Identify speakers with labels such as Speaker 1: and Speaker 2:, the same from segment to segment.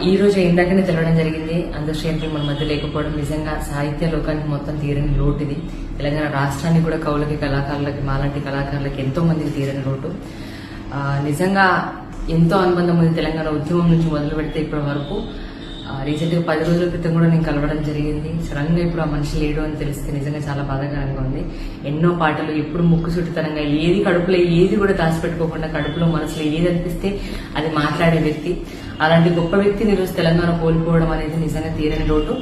Speaker 1: ఈ రోజు ఇందాకనే తెలవడం జరిగింది. అందశ్రేణులు మన మధ్య లేకపోవడం నిజంగా సాహిత్య లోకానికి మొత్తం తీరని లోటు ఇది. తెలంగాణ రాష్ట్రానికి కూడా కవులకి, కళాకారులకి, మాలాంటి కళాకారులకి ఎంతో మందికి తీరని లోటు. నిజంగా ఎంతో అనుబంధం ఉంది. తెలంగాణ ఉద్యమం నుంచి మొదలు పెడితే ఇప్పటి వరకు రీసెంట్ గా 10 రోజుల క్రితం కూడా నేను కలవడం జరిగింది. సడన్ గా ఇప్పుడు ఆ మనిషి లేడు అని తెలిస్తే నిజంగా చాలా బాధాకరంగా ఉంది. ఎన్నో పాటలు ఎప్పుడు ముక్కుసూటితనంగా ఏది కడుపులో ఏది కూడా దాచిపెట్టుకోకుండా కడుపులో మనసులో ఏది అనిపిస్తే అది మాట్లాడే వ్యక్తి. అలాంటి గొప్ప వ్యక్తిని ఈరోజు తెలంగాణ కోల్పోవడం అనేది నిజంగా తీరని లోటు.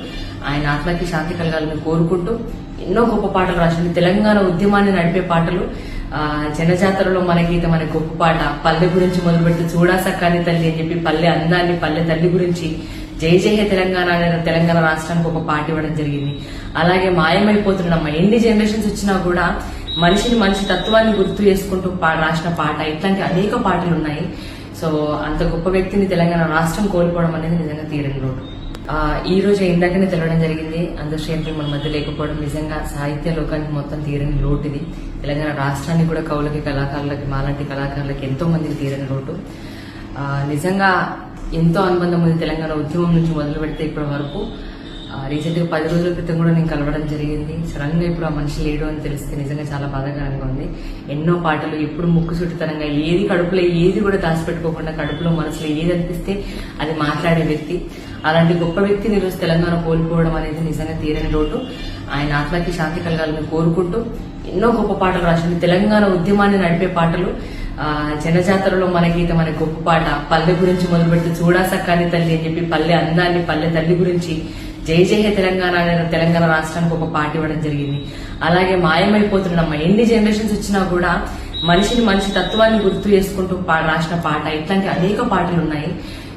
Speaker 1: ఆయన ఆత్మకి శాంతి కలగాలని కోరుకుంటూ ఎన్నో గొప్ప పాటలు రాసింది. తెలంగాణ ఉద్యమాన్ని నడిపే పాటలు, జనజాతరలో మన గీతం అనే గొప్ప పాట, పల్లె గురించి మొదలు పెడితే చూడా సక్కాని తల్లి అని చెప్పి పల్లె అందాన్ని, పల్లె తల్లి గురించి జై జై హే తెలంగాణ అనే తెలంగాణ రాష్ట్రానికి ఒక పాట ఇవ్వడం జరిగింది. అలాగే మాయమైపోతున్నాం, ఎన్ని జనరేషన్స్ వచ్చినా కూడా మనిషి తత్వాన్ని గుర్తు చేసుకుంటూ రాసిన పాట, ఇట్లాంటి అనేక పాటలు ఉన్నాయి. సో అంత గొప్ప వ్యక్తిని తెలంగాణ రాష్ట్రం కోల్పోవడం అనేది నిజంగా తీరని లోటు. ఈ రోజు ఇందాకనే తెలవడం జరిగింది. అందశ్రేణులు మన మధ్య లేకపోవడం నిజంగా సాహిత్య లోకానికి మొత్తం తీరని లోటు ఇది. తెలంగాణ రాష్ట్రానికి కూడా కవులకి, కళాకారులకి, మాలాంటి కళాకారులకి ఎంతో మందికి తీరని లోటు. నిజంగా ఎంతో అనుబంధం ఉంది. తెలంగాణ ఉద్యమం నుంచి మొదలు పెడితే ఇప్పటి వరకు రీసెంట్ గా 10 రోజుల క్రితం కూడా నేను కలవడం జరిగింది. సడన్ గా ఇప్పుడు ఆ మనిషి లేడు అని తెలిస్తే నిజంగా చాలా బాధాకరంగా ఉంది. ఎన్నో పాటలు ఎప్పుడు ముక్కుసూటితనంగా ఏది కడుపులో ఏది కూడా దాచిపెట్టుకోకుండా కడుపులో మనసులో ఏది అనిపిస్తే అది మాట్లాడే వ్యక్తి. అలాంటి గొప్ప వ్యక్తిని ఈరోజు తెలంగాణ కోల్పోవడం అనేది నిజంగా తీరని లోటు. ఆయన ఆత్మకి శాంతి కలగాలని కోరుకుంటూ ఎన్నో గొప్ప పాటలు రాసింది. తెలంగాణ ఉద్యమాన్ని నడిపే పాటలు, జనజాతరలో మన గీతం అనే గొప్ప పాట, పల్లె గురించి మొదలు పెడితే చూడా సక్కాని తల్లి అని చెప్పి పల్లె అందాన్ని, పల్లె తల్లి గురించి జై జై హే తెలంగాణ అనే తెలంగాణ రాష్ట్రానికి ఒక పాట ఇవ్వడం జరిగింది. అలాగే మాయమైపోతున్నాం, ఎన్ని జనరేషన్స్ వచ్చినా కూడా మనిషి తత్వాన్ని గుర్తు చేసుకుంటూ రాసిన పాట, ఇట్లాంటి అనేక పాటలు ఉన్నాయి.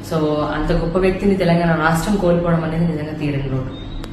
Speaker 1: సో అంత గొప్ప వ్యక్తిని తెలంగాణ రాష్ట్రం కోల్పోవడం అనేది నిజంగా తీరని లోటు.